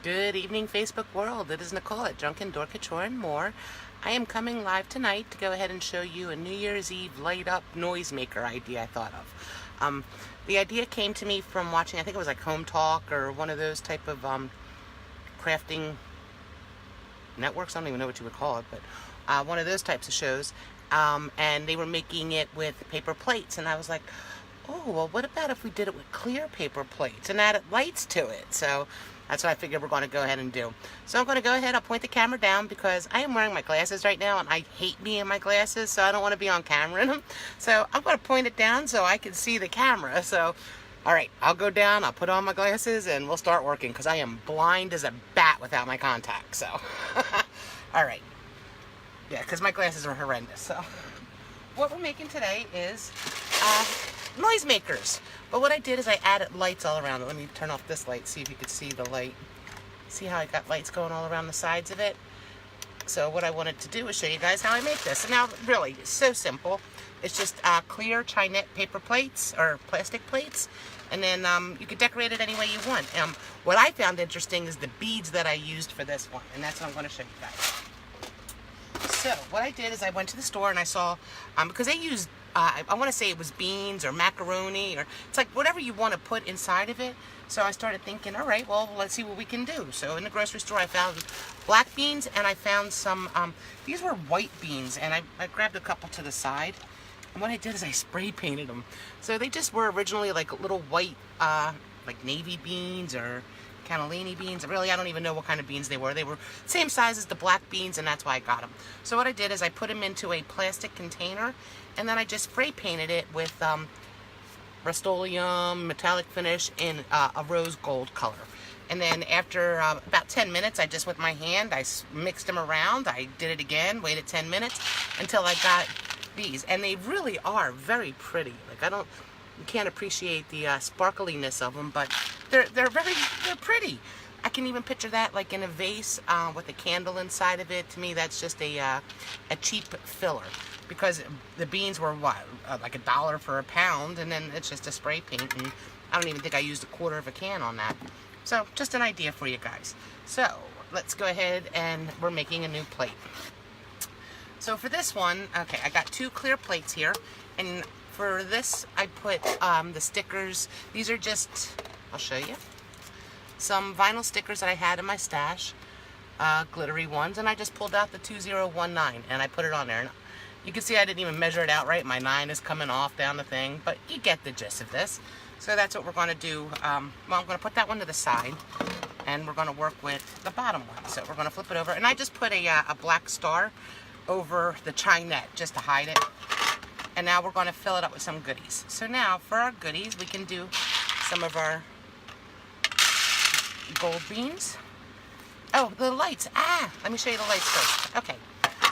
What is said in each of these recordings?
Good evening, Facebook world. It is Nicole at Drunken Door Couture and More. I am coming live tonight to go ahead and show you a New Year's Eve light-up noisemaker idea I thought of. The idea came to me from watching, I think it was like Home Talk or one of those type of crafting networks. I don't even know what you would call it, but one of those types of shows. And they were making it with paper plates, and I was like, oh, well, what about if we did it with clear paper plates and added lights to it? So that's what I figured we're going to go ahead and do. So I'm going to go ahead, I'll point the camera down because I am wearing my glasses right now and I hate being in my glasses, so I don't want to be on camera in them. So I'm going to point it down so I can see the camera. So, all right, I'll go down, I'll put on my glasses, and we'll start working because I am blind as a bat without my contacts. So, all right. Yeah, because my glasses are horrendous. So, what we're making today is noisemakers. But what I did is I added lights all around it. Let me turn off this light, see if you could see the light. See how I got lights going all around the sides of it? So what I wanted to do is show you guys how I make this. And now, really, it's so simple. It's just clear Chinette paper plates or plastic plates. And then you could decorate it any way you want. What I found interesting is the beads that I used for this one. And that's what I'm going to show you guys. So what I did is I went to the store and I saw, because they use, I want to say it was beans or macaroni, or it's like whatever you want to put inside of it. So I started thinking, all right, well, let's see what we can do. So in the grocery store, I found black beans and I found some, these were white beans, and I grabbed a couple to the side. And what I did is I spray painted them. So they just were originally like little white, like navy beans or cannellini beans. Really, I don't even know what kind of beans they were. They were same size as the black beans, and that's why I got them. So what I did is I put them into a plastic container, and then I just spray painted it with Rust-Oleum metallic finish in a rose gold color. And then after about 10 minutes, I just with my hand, I mixed them around. I did it again, waited 10 minutes until I got these. And they really are very pretty. Like, you can't appreciate the sparkliness of them, but they're pretty. I can even picture that like in a vase with a candle inside of it. To me, that's just a cheap filler, because the beans were what, like $1 for a pound, and then it's just a spray paint, and I don't even think I used a quarter of a can on that. So just an idea for you guys. So let's go ahead, and we're making a new plate. So for this one, okay, I got 2 clear plates here, and for this I put the stickers. These are just, I'll show you, some vinyl stickers that I had in my stash, glittery ones, and I just pulled out the 2019 and I put it on there. And you can see I didn't even measure it out right. My 9 is coming off down the thing, but you get the gist of this. So that's what we're going to do. Well, I'm going to put that one to the side, and we're going to work with the bottom one. So we're going to flip it over, and I just put a black star over the Chinette just to hide it. And now we're going to fill it up with some goodies. So now for our goodies, we can do some of our gold beans. Oh, the lights. Let me show you the lights first. Okay.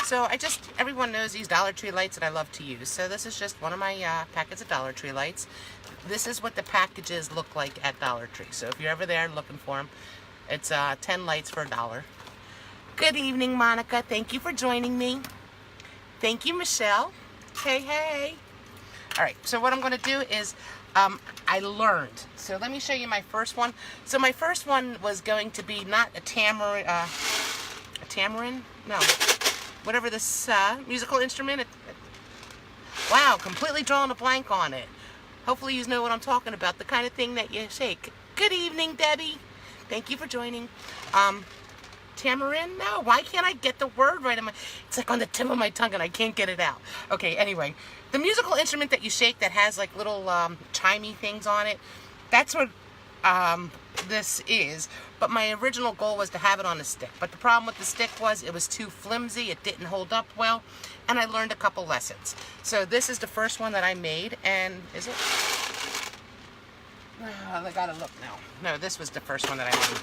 So everyone knows these Dollar Tree lights that I love to use. So this is just one of my packets of Dollar Tree lights. This is what the packages look like at Dollar Tree. So if you're ever there looking for them, it's 10 lights for $1. Good evening, Monica. Thank you for joining me. Thank you, Michelle. Hey, hey. All right, so what I'm going to do is I learned. So let me show you my first one. So my first one was going to be not a tamarind, no, whatever this musical instrument. Wow, completely drawing a blank on it. Hopefully you know what I'm talking about, the kind of thing that you shake. Good evening, Debbie. Thank you for joining. Tamarind? No, why can't I get the word right? It's like on the tip of my tongue and I can't get it out. Okay, anyway, the musical instrument that you shake that has like little chimey things on it, that's what this is. But my original goal was to have it on a stick. But the problem with the stick was it was too flimsy, it didn't hold up well, and I learned a couple lessons. So this is the first one that I made, and is it? I gotta look now. No, this was the first one that I made.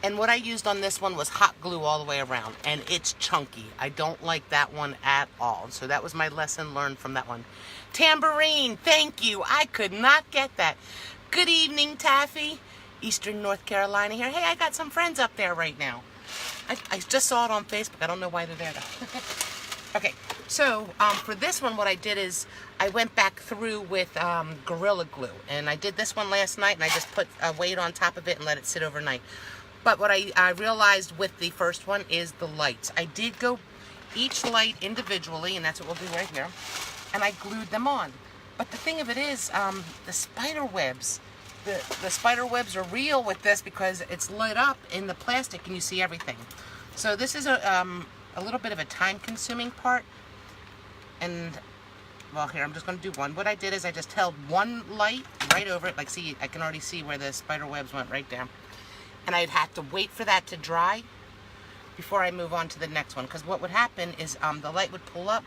And what I used on this one was hot glue all the way around, and it's chunky. I don't like that one at all. So that was my lesson learned from that one. Tambourine, thank you. I could not get that. Good evening, Taffy. Eastern North Carolina here. Hey, I got some friends up there right now. I just saw it on Facebook. I don't know why they're there though. Okay, so for this one, what I did is I went back through with Gorilla Glue, and I did this one last night, and I just put a weight on top of it and let it sit overnight. But what I realized with the first one is the lights. I did go each light individually, and that's what we'll do right here, and I glued them on. But the thing of it is, the spider webs, the spider webs are real with this because it's lit up in the plastic and you see everything. So this is a little bit of a time-consuming part. And, well, here, I'm just going to do one. What I did is I just held one light right over it. Like, see, I can already see where the spider webs went right down. And I'd have to wait for that to dry before I move on to the next one. Because what would happen is the light would pull up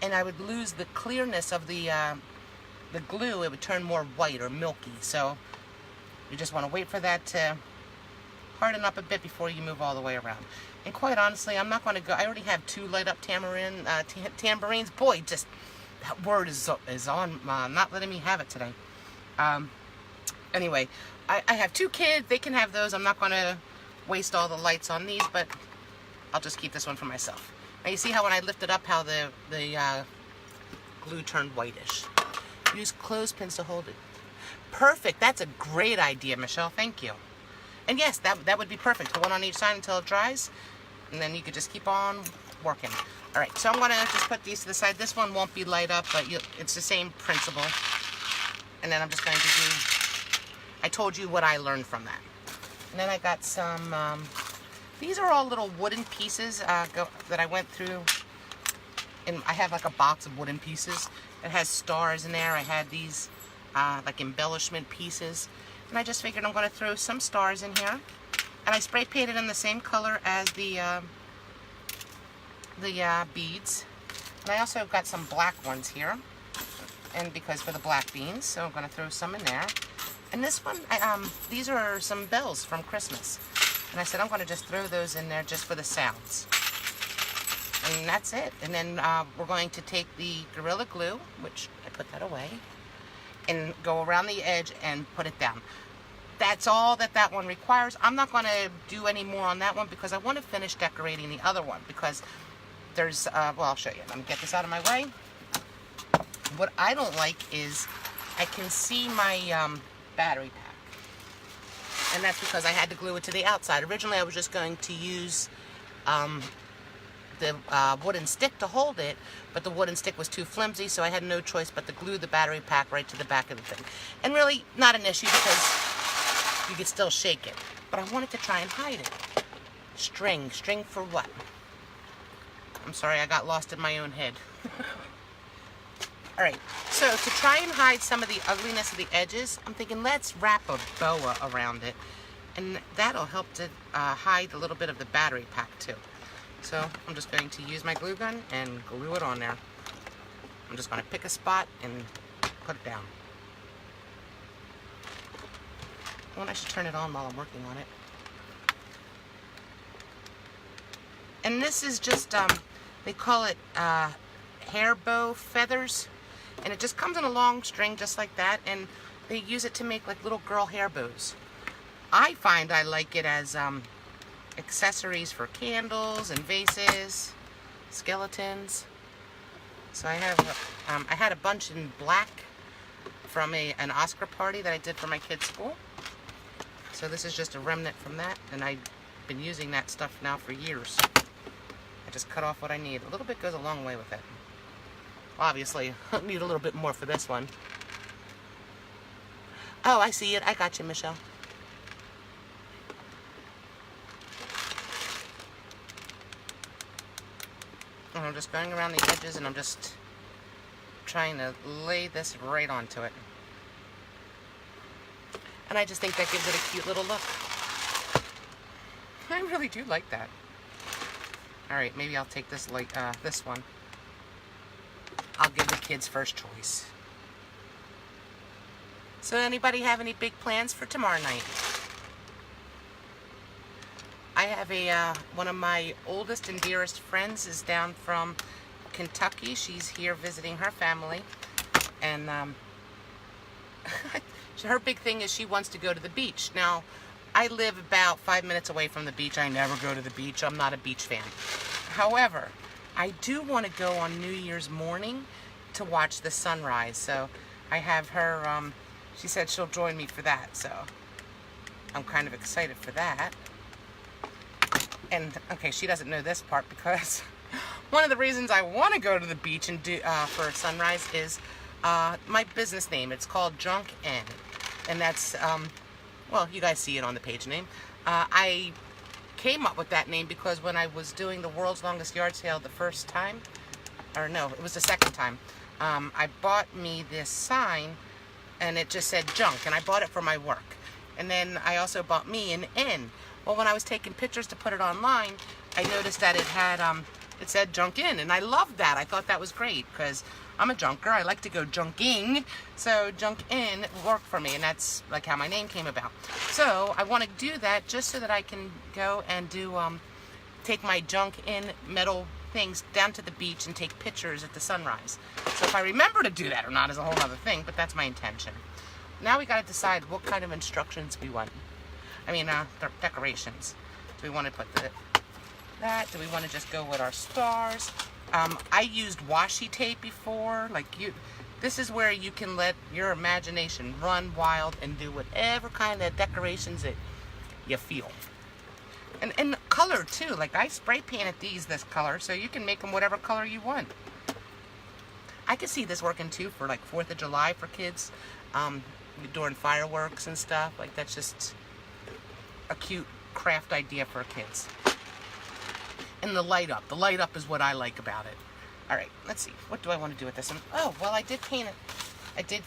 and I would lose the clearness of the glue. It would turn more white or milky. So you just want to wait for that to harden up a bit before you move all the way around. And quite honestly, I'm not going to go. I already have 2 light up tambourines. Boy, just that word is on not letting me have it today. Anyway, I have 2 kids. They can have those. I'm not going to waste all the lights on these, but I'll just keep this one for myself. Now you see how when I lift it up, how the glue turned whitish. Use clothespins to hold it. Perfect. That's a great idea, Michelle. Thank you. And yes, that would be perfect. The one on each side until it dries, and then you could just keep on working. All right, so I'm going to just put these to the side. This one won't be light up, but it's the same principle. And then I'm just going to do, I told you what I learned from that. And then I got some, these are all little wooden pieces that I went through. And I have like a box of wooden pieces. It has stars in there. I had these like embellishment pieces. And I just figured I'm going to throw some stars in here. And I spray painted in the same color as the beads. And I also got some black ones here. And because for the black beans, so I'm going to throw some in there. And this one, these are some bells from Christmas. And I said I'm going to just throw those in there just for the sounds. And that's it. And then we're going to take the Gorilla Glue, which I put that away, and go around the edge and put it down. That's all that one requires. I'm not going to do any more on that one because I want to finish decorating the other one because there's, well, I'll show you. Let me get this out of my way. What I don't like is I can see my battery pack. And that's because I had to glue it to the outside. Originally, I was just going to use the wooden stick to hold it, but the wooden stick was too flimsy, so I had no choice but to glue the battery pack right to the back of the thing. And really, not an issue because you could still shake it. But I wanted to try and hide it. String. String for what? I'm sorry, I got lost in my own head. Alright, so to try and hide some of the ugliness of the edges, I'm thinking let's wrap a boa around it. And that'll help to hide a little bit of the battery pack too. So I'm just going to use my glue gun and glue it on there. I'm just going to pick a spot and put it down. Well, I should turn it on while I'm working on it. And this is just, they call it hair bow feathers. And it just comes in a long string just like that. And they use it to make like little girl hair bows. I find I like it as accessories for candles and vases, skeletons. So I have, I had a bunch in black from an Oscar party that I did for my kids' school. So this is just a remnant from that, and I've been using that stuff now for years. I just cut off what I need. A little bit goes a long way with it. Obviously, I need a little bit more for this one. Oh, I see it. I got you, Michelle. And I'm just going around the edges and I'm just trying to lay this right onto it. And I just think that gives it a cute little look. I really do like that. Alright, maybe I'll take this light, this one. I'll give the kids first choice. So anybody have any big plans for tomorrow night? I have one of my oldest and dearest friends is down from Kentucky. She's here visiting her family. And her big thing is she wants to go to the beach. Now, I live about 5 minutes away from the beach. I never go to the beach. I'm not a beach fan. However, I do want to go on New Year's morning to watch the sunrise. So I have her, she said she'll join me for that. So I'm kind of excited for that. And okay, she doesn't know this part because one of the reasons I want to go to the beach and do for sunrise is my business name. It's called Junk Inn, and that's well, you guys see it on the page name. I came up with that name because when I was doing the world's longest yard sale the first time, or no, it was the second time, I bought me this sign and it just said junk, and I bought it for my work. And then I also bought me an N. Well, when I was taking pictures to put it online, I noticed that it had it said Junk Inn, and I loved that. I thought that was great because I'm a junker. I like to go junking, so Junk Inn worked for me, and that's like how my name came about. So I want to do that just so that I can go and do take my Junk Inn metal things down to the beach and take pictures at the sunrise. So if I remember to do that or not is a whole other thing, but that's my intention. Now we got to decide what kind of instructions we want. I mean, decorations. Do we want to put that? Do we want to just go with our stars? I used washi tape before. This is where you can let your imagination run wild and do whatever kind of decorations that you feel. And color too. Like I spray painted these this color, so you can make them whatever color you want. I could see this working too for like 4th of July for kids, during fireworks and stuff. Like that's just a cute craft idea for kids. And the light up. The light up is what I like about it. All right, let's see. What do I want to do with this? Oh, well, I did paint it. I did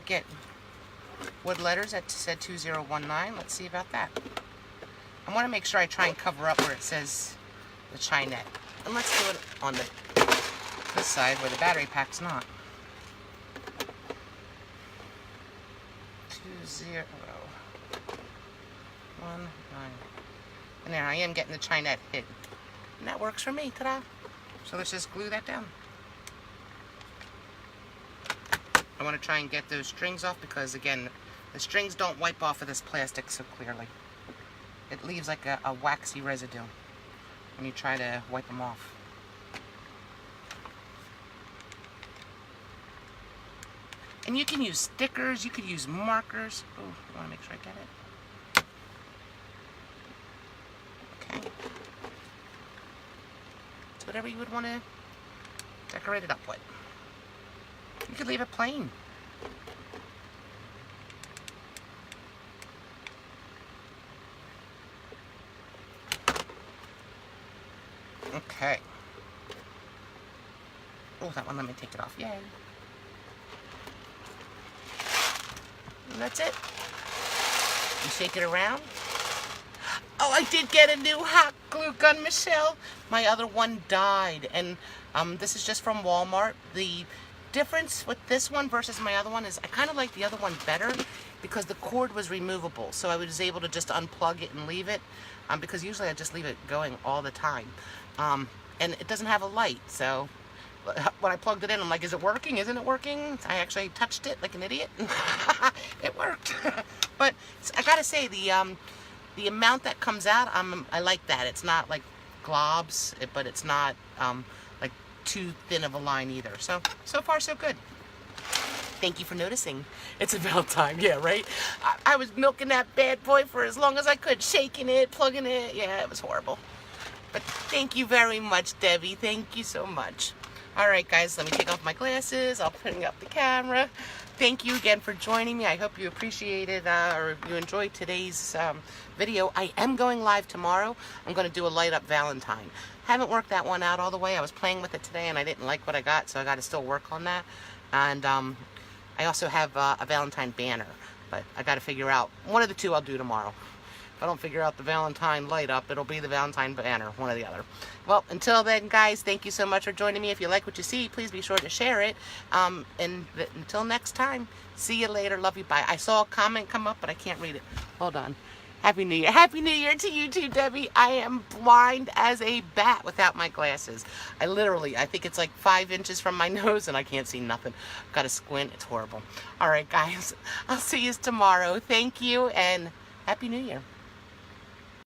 get wood letters that said 2019. Let's see about that. I want to make sure I try and cover up where it says the Chinette. And let's do it on this side where the battery pack's not. 2019. And there I am getting the Chinette hidden. And that works for me. Ta-da! So let's just glue that down. I want to try and get those strings off because, again, the strings don't wipe off of this plastic so clearly. It leaves like a waxy residue when you try to wipe them off. And you can use stickers, you could use markers. Oh, I want to make sure I get it. Okay. It's whatever you would want to decorate it up with. You could leave it plain. Okay. Oh, that one, let me take it off. Yay. And that's it. You shake it around. Oh, I did get a new hot glue gun, Michelle. My other one died. And this is just from Walmart. The difference with this one versus my other one is I kind of like the other one better because the cord was removable. So I was able to just unplug it and leave it. Because usually I just leave it going all the time. And it doesn't have a light. So when I plugged it in, I'm like, is it working? Isn't it working? I actually touched it like an idiot. It worked. But I gotta say, the amount that comes out, I like that. It's not like globs, but it's not like too thin of a line either. So far so good. Thank you for noticing. It's about time, yeah, right? I was milking that bad boy for as long as I could, shaking it, plugging it. Yeah, it was horrible. But thank you very much, Debbie. Thank you so much. All right, guys, let me take off my glasses. I'll bring up the camera. Thank you again for joining me. I hope you appreciated or you enjoyed today's video. I am going live tomorrow. I'm going to do a light up Valentine. Haven't worked that one out all the way. I was playing with it today and I didn't like what I got, so I got to still work on that. And I also have a Valentine banner, but I got to figure out one of the two I'll do tomorrow. If I don't figure out the Valentine light up, it'll be the Valentine banner, one or the other. Well, until then, guys, thank you so much for joining me. If you like what you see, please be sure to share it. Until next time, see you later. Love you. Bye. I saw a comment come up, but I can't read it. Hold on. Happy New Year. Happy New Year to you too, Debbie. I am blind as a bat without my glasses. I think it's like 5 inches from my nose and I can't see nothing. Got to squint. It's horrible. All right, guys. I'll see you tomorrow. Thank you and Happy New Year.